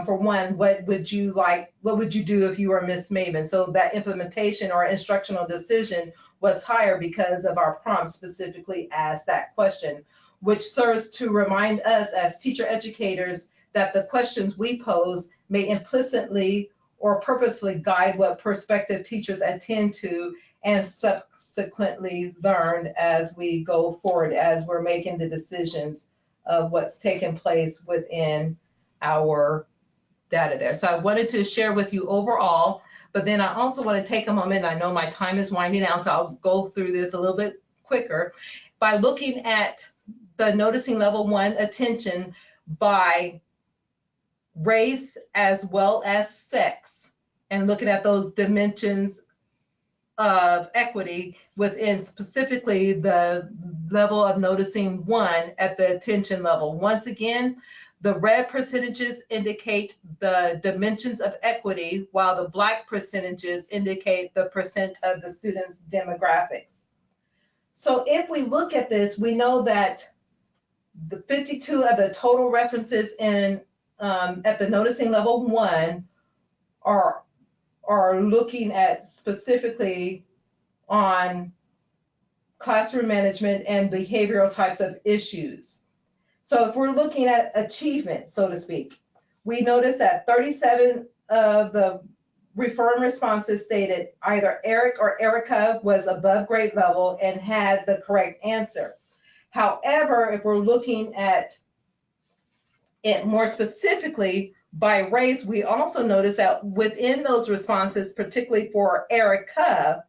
for one, what would you do if you were Miss Maven? So that implementation or instructional decision was higher because of our prompt specifically asked that question, which serves to remind us as teacher educators that the questions we pose may implicitly or purposely guide what prospective teachers attend to and subsequently learn as we go forward, as we're making the decisions of what's taking place within our data there. So I wanted to share with you overall, but then I also want to take a moment, I know my time is winding down, so I'll go through this a little bit quicker, by looking at the noticing level 1 attention by race as well as sex, and looking at those dimensions of equity within specifically the level of noticing 1 at the attention level. Once again, the red percentages indicate the dimensions of equity, while the black percentages indicate the percent of the students' demographics. So if we look at this, we know that the 52 of the total references in at the noticing level 1 are looking at specifically on classroom management and behavioral types of issues. So if we're looking at achievement, so to speak, we notice that 37 of the referring responses stated either Eric or Erica was above grade level and had the correct answer. However, if we're looking at it more specifically by race, we also notice that within those responses, particularly for Erica,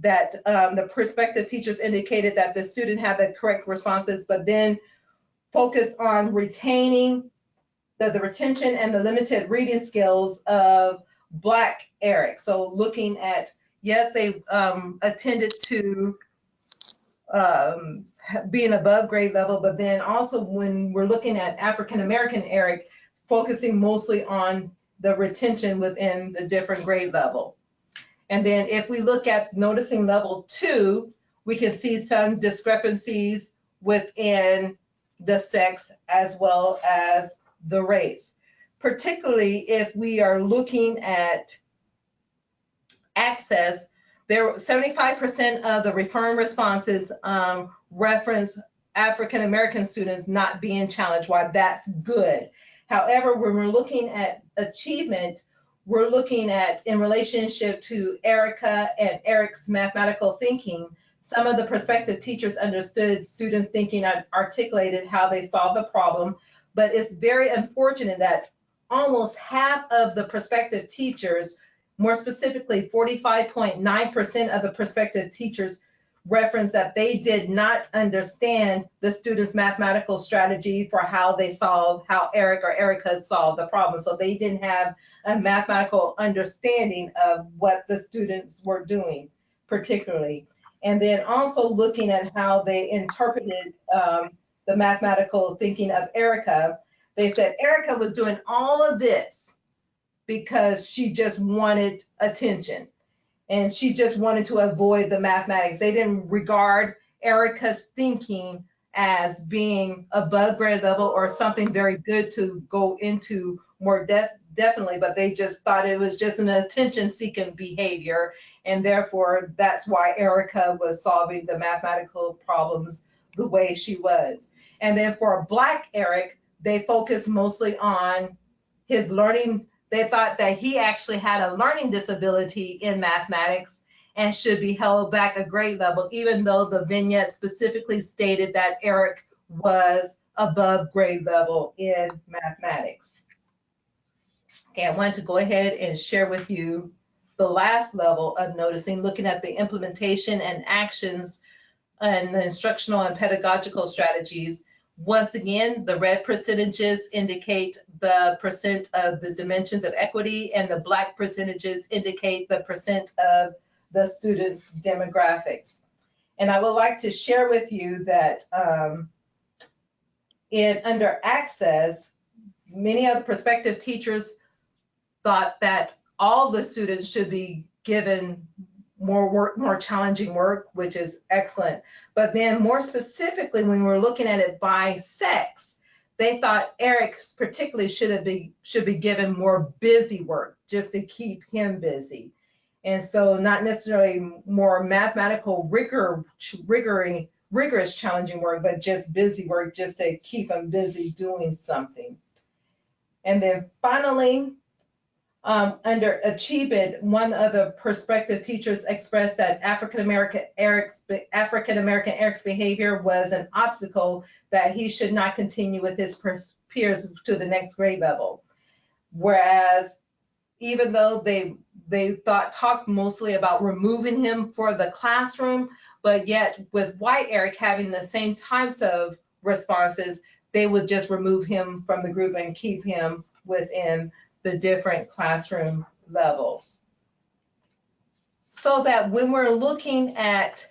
that the prospective teachers indicated that the student had the correct responses, but then focused on retaining the retention and the limited reading skills of Black Eric. So looking at, yes, they attended to being above grade level, but then also when we're looking at African American Eric, focusing mostly on the retention within the different grade level. And then if we look at noticing level 2, we can see some discrepancies within the sex as well as the race. Particularly if we are looking at access, there 75% of the referring responses reference African American students not being challenged. While that's good, however, when we're looking at achievement, we're looking at in relationship to Erica and Eric's mathematical thinking. Some of the prospective teachers understood students' thinking and articulated how they solved the problem, but it's very unfortunate that almost half of the prospective teachers More specifically, 45.9% of the prospective teachers referenced that they did not understand the students' mathematical strategy for how Eric or Erica solved the problem. So they didn't have a mathematical understanding of what the students were doing particularly. And then also looking at how they interpreted the mathematical thinking of Erica, they said Erica was doing all of this because she just wanted attention and she just wanted to avoid the mathematics. They didn't regard Erica's thinking as being above grade level or something very good to go into more definitely, but they just thought it was just an attention-seeking behavior, and therefore that's why Erica was solving the mathematical problems the way she was. And then for Black Eric, they focused mostly on his learning. They thought that he actually had a learning disability in mathematics and should be held back a grade level, even though the vignette specifically stated that Eric was above grade level in mathematics. Okay, I wanted to go ahead and share with you the last level of noticing, looking at the implementation and actions and the instructional and pedagogical strategies. Once again, the red percentages indicate the percent of the dimensions of equity, and the black percentages indicate the percent of the students' demographics. And I would like to share with you that under access, many of the prospective teachers thought that all the students should be given more work, more challenging work, which is excellent. But then more specifically, when we're looking at it by sex, they thought Eric particularly should be given more busy work just to keep him busy. And so not necessarily more mathematical rigorous challenging work, but just busy work just to keep him busy doing something. And then finally, under achievement, one of the prospective teachers expressed that African-American Eric's behavior was an obstacle that he should not continue with his peers to the next grade level. Whereas even though they talked mostly about removing him for the classroom, but yet with white Eric having the same types of responses, they would just remove him from the group and keep him within the different classroom level. So that when we're looking at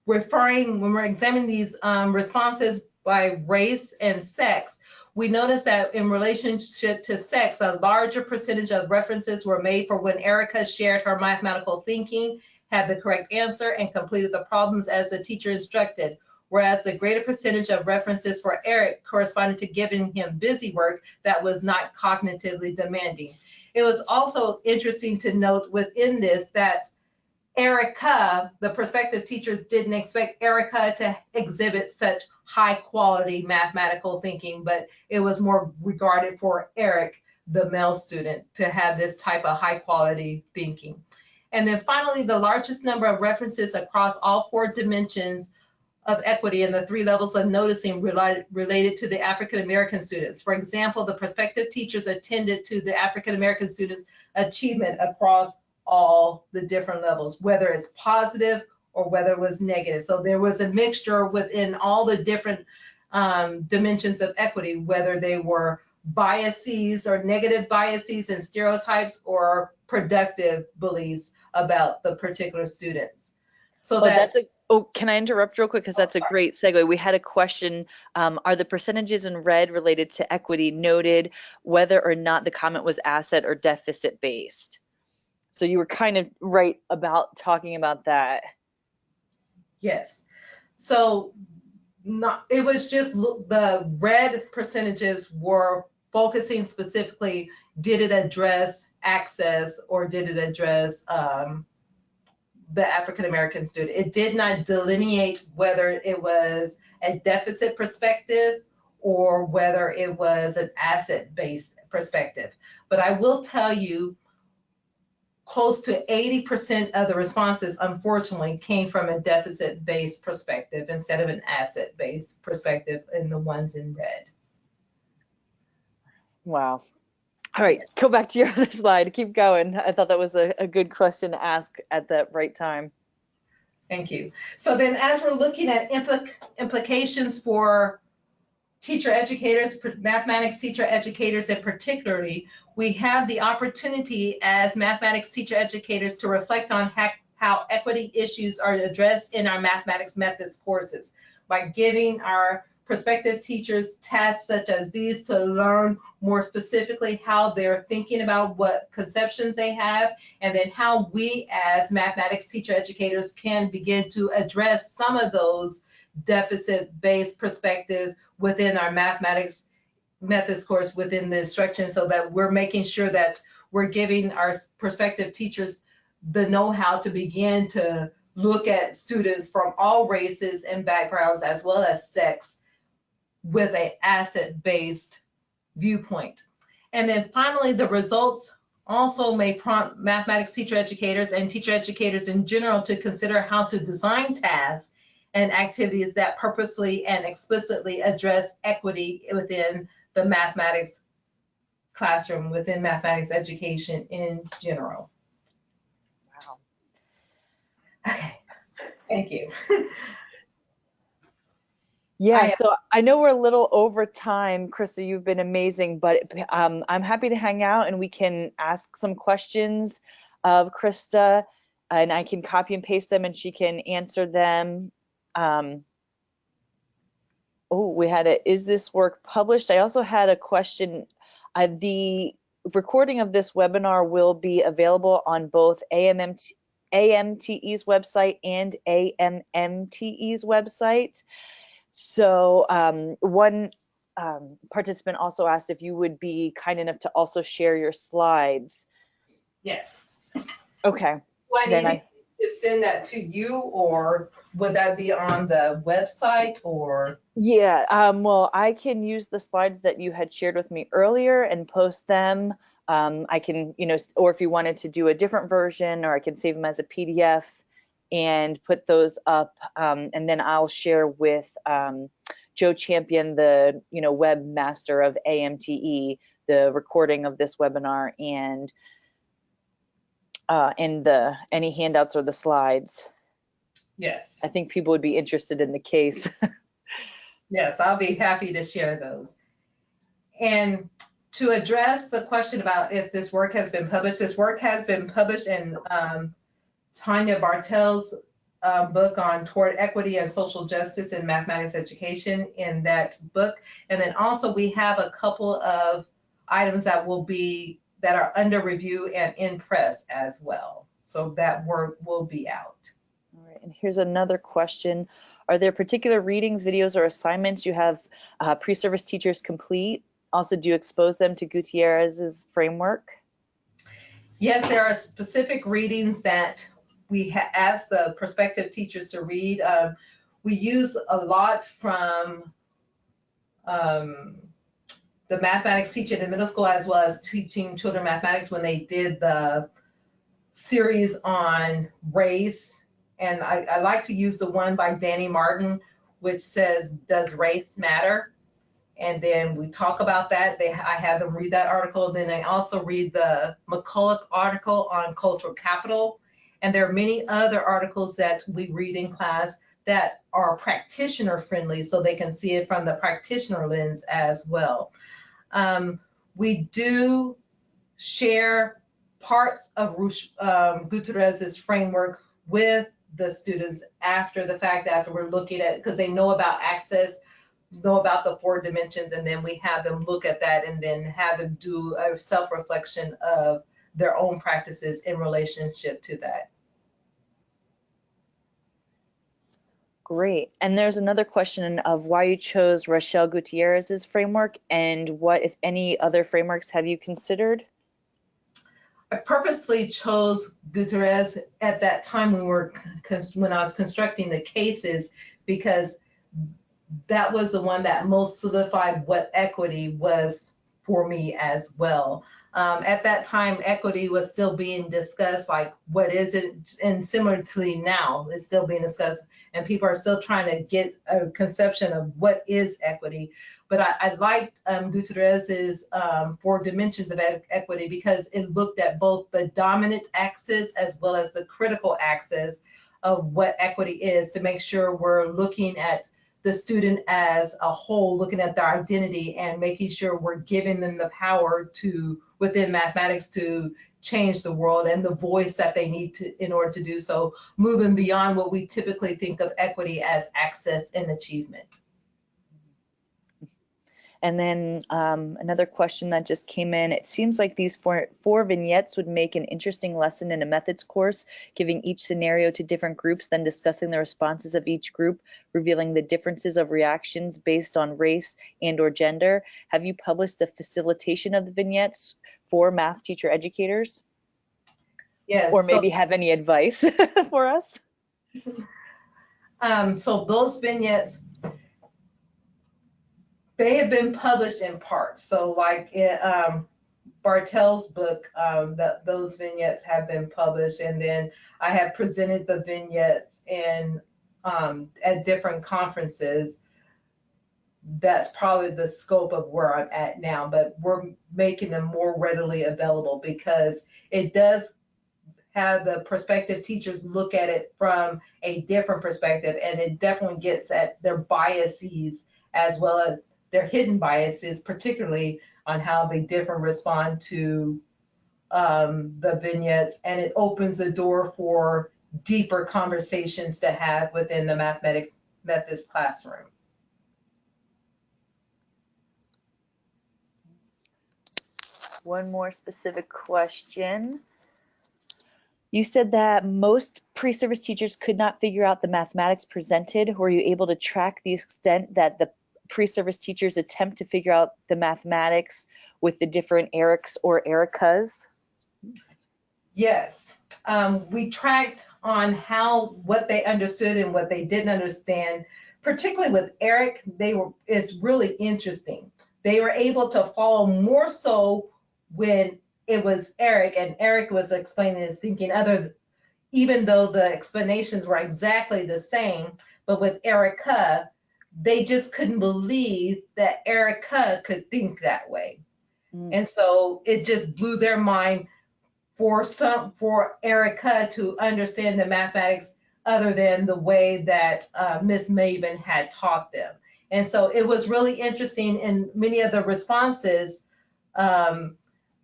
when we're examining these responses by race and sex, we notice that in relationship to sex, a larger percentage of references were made for when Erica shared her mathematical thinking, had the correct answer, and completed the problems as the teacher instructed. Whereas the greater percentage of references for Eric corresponded to giving him busy work that was not cognitively demanding. It was also interesting to note within this that Erica, the prospective teachers didn't expect Erica to exhibit such high quality mathematical thinking, but it was more regarded for Eric, the male student, to have this type of high quality thinking. And then finally, the largest number of references across all 4 dimensions of equity and the 3 levels of noticing related to the African-American students. For example, the prospective teachers attended to the African-American students' achievement across all the different levels, whether it's positive or whether it was negative. So there was a mixture within all the different dimensions of equity, whether they were biases or negative biases and stereotypes or productive beliefs about the particular students. So can I interrupt real quick? Because that's a great segue. We had a question, are the percentages in red related to equity noted whether or not the comment was asset or deficit based? So you were kind of right about talking about that. Yes. So it was just the red percentages were focusing specifically, did it address access or did it address the African-American student? It did not delineate whether it was a deficit perspective or whether it was an asset-based perspective. But I will tell you, close to 80% of the responses, unfortunately, came from a deficit-based perspective instead of an asset-based perspective in the ones in red. Wow. All right, Yes. go back to your other slide. Keep going. I thought that was a good question to ask at the right time. Thank you. So then as we're looking at implications for teacher educators, mathematics teacher educators, and particularly, we have the opportunity as mathematics teacher educators to reflect on how equity issues are addressed in our mathematics methods courses by giving our prospective teachers tasks such as these to learn more specifically how they're thinking about what conceptions they have, and then how we as mathematics teacher educators can begin to address some of those deficit-based perspectives within our mathematics methods course within the instruction, so that we're making sure that we're giving our prospective teachers the know-how to begin to look at students from all races and backgrounds as well as sex with an asset-based viewpoint. And then finally, the results also may prompt mathematics teacher educators and teacher educators in general to consider how to design tasks and activities that purposefully and explicitly address equity within the mathematics classroom, within mathematics education in general. Wow. Okay, thank you. Yeah, so I know we're a little over time. Christa, you've been amazing, but I'm happy to hang out and we can ask some questions of Christa, and I can copy and paste them and she can answer them. Oh, we had is this work published? I also had a question. The recording of this webinar will be available on both AMMTE's website and AMMTE's website. So one participant also asked if you would be kind enough to also share your slides. Yes. Okay. Do I need to send that to you, or would that be on the website, or? Yeah, well, I can use the slides that you had shared with me earlier and post them. I can, or if you wanted to do a different version, or I can save them as a PDF and put those up. And then I'll share with Joe Champion, the webmaster of AMTE, the recording of this webinar and any handouts or the slides. Yes. I think people would be interested in the case. Yes, I'll be happy to share those. And to address the question about if this work has been published, this work has been published in Tanya Bartel's book on Toward Equity and Social Justice in Mathematics Education in that book. And then also we have a couple of items that are under review and in press as well. So that work will be out. All right, and here's another question. Are there particular readings, videos, or assignments you have pre-service teachers complete? Also, do you expose them to Gutierrez's framework? Yes, there are specific readings that we ask the prospective teachers to read. We use a lot from the mathematics teaching in middle school, as well as teaching children mathematics when they did the series on race. And I like to use the one by Danny Martin, which says, "Does race matter?" And then we talk about that. I had them read that article. Then I also read the McCulloch article on cultural capital. And there are many other articles that we read in class that are practitioner friendly, so they can see it from the practitioner lens as well. We do share parts of Gutierrez's framework with the students after the fact, after we're looking at, because they know about access, know about the 4 dimensions, and then we have them look at that and then have them do a self-reflection of their own practices in relationship to that. Great. And there's another question of why you chose Rochelle Gutierrez's framework and what, if any, other frameworks have you considered? I purposely chose Gutierrez at that time when I was constructing the cases, because that was the one that most solidified what equity was for me as well. At that time, equity was still being discussed, like what is it, and similarly now, it's still being discussed, and people are still trying to get a conception of what is equity. But I liked Gutierrez's 4 dimensions of equity because it looked at both the dominant axis as well as the critical axis of what equity is, to make sure we're looking at the student as a whole, looking at their identity and making sure we're giving them the power to, within mathematics, to change the world and the voice that they need to in order to do so, moving beyond what we typically think of equity as access and achievement. And then another question that just came in. It seems like these four vignettes would make an interesting lesson in a methods course, giving each scenario to different groups, then discussing the responses of each group, revealing the differences of reactions based on race and or gender. Have you published a facilitation of the vignettes for math teacher educators? Yes. Or maybe have any advice for us? So those vignettes, they have been published in parts. So like in Bartel's book, those vignettes have been published, and then I have presented the vignettes in at different conferences. That's probably the scope of where I'm at now, but we're making them more readily available because it does have the prospective teachers look at it from a different perspective, and it definitely gets at their biases as well as their hidden biases, particularly on how they different respond to the vignettes, and it opens the door for deeper conversations to have within the mathematics methods classroom. One more specific question. You said that most pre-service teachers could not figure out the mathematics presented. Were you able to track the extent that the pre-service teachers attempt to figure out the mathematics with the different Erics or Ericas? Yes, we tracked on what they understood and what they didn't understand. Particularly with Eric, it's really interesting. They were able to follow more so when it was Eric, and Eric was explaining his thinking even though the explanations were exactly the same. But with Erica, they just couldn't believe that Erica could think that way. And so it just blew their mind for Erica to understand the mathematics other than the way that Miss Maven had taught them. And so it was really interesting in many of the responses.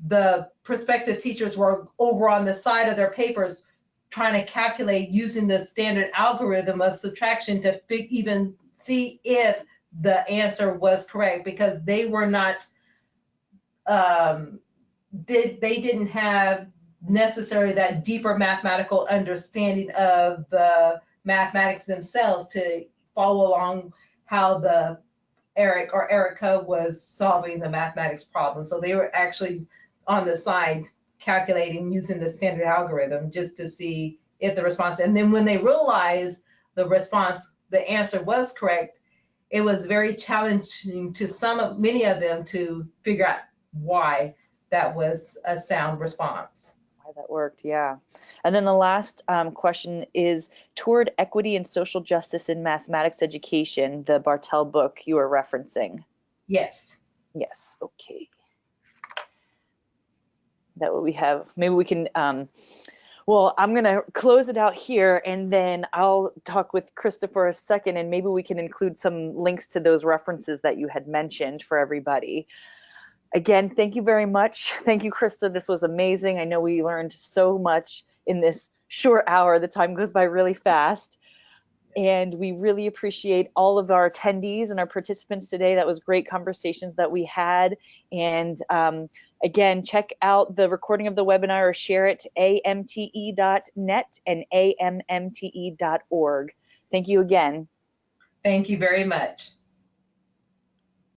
The prospective teachers were over on the side of their papers trying to calculate using the standard algorithm of subtraction to even see if the answer was correct, because they were not, they didn't have necessarily that deeper mathematical understanding of the mathematics themselves to follow along how the Eric or Erica was solving the mathematics problem. So they were actually on the side calculating using the standard algorithm just to see if the response, and then when they realized the answer was correct, it was very challenging to many of them to figure out why that was a sound response. Why that worked, yeah. And then the last question is Toward Equity and Social Justice in Mathematics Education, the Bartel book you are referencing. Yes. Yes, okay. That what we have. Maybe we can, well, I'm going to close it out here, and then I'll talk with Christa for a second, and maybe we can include some links to those references that you had mentioned for everybody. Again, thank you very much. Thank you, Christa. This was amazing. I know we learned so much in this short hour. The time goes by really fast. And we really appreciate all of our attendees and our participants today. That was great conversations that we had. And again, check out the recording of the webinar or share it to AMMTE.net and AMMTE.org. Thank you again. Thank you very much.